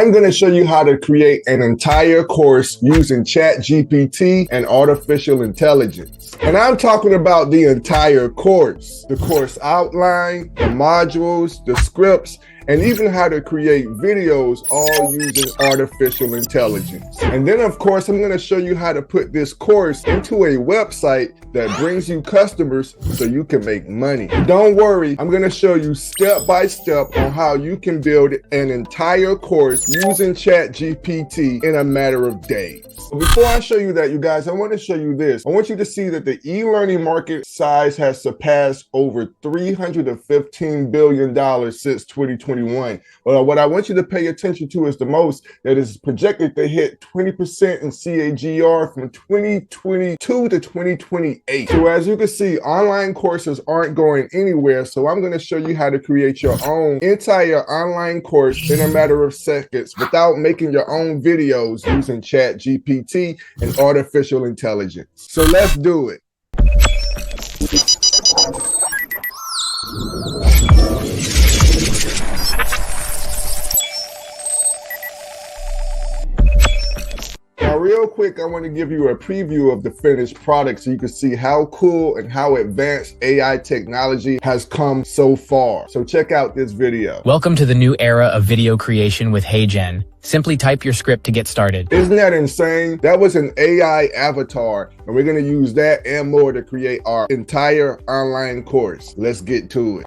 I'm going to show you how to create an entire course using ChatGPT and artificial intelligence. And I'm talking about the entire course, the course outline, the modules, the scripts, and even how to create videos all using artificial intelligence. And then of course, I'm going to show you how to put this course into a website that brings you customers so you can make money. Don't worry, I'm going to show you step by step on how you can build an entire course using ChatGPT in a matter of days. Before I show you that, you guys, I want to show you this. I want you to see that the e-learning market size has surpassed over $315 billion since 2021. But what I want you to pay attention to is the most that is projected to hit 20% in CAGR from 2022 to 2028. So as you can see, online courses aren't going anywhere. So I'm going to show you how to create your own entire online course in a matter of seconds without making your own videos using ChatGPT and artificial intelligence. So let's do it. Now, real quick, I want to give you a preview of the finished product so you can see how cool and how advanced AI technology has come so far. So check out this video. Welcome to the new era of video creation with Heygen. Simply type your script to get started. Isn't that insane? That was an AI avatar, and we're going to use that and more to create our entire online course. Let's get to it.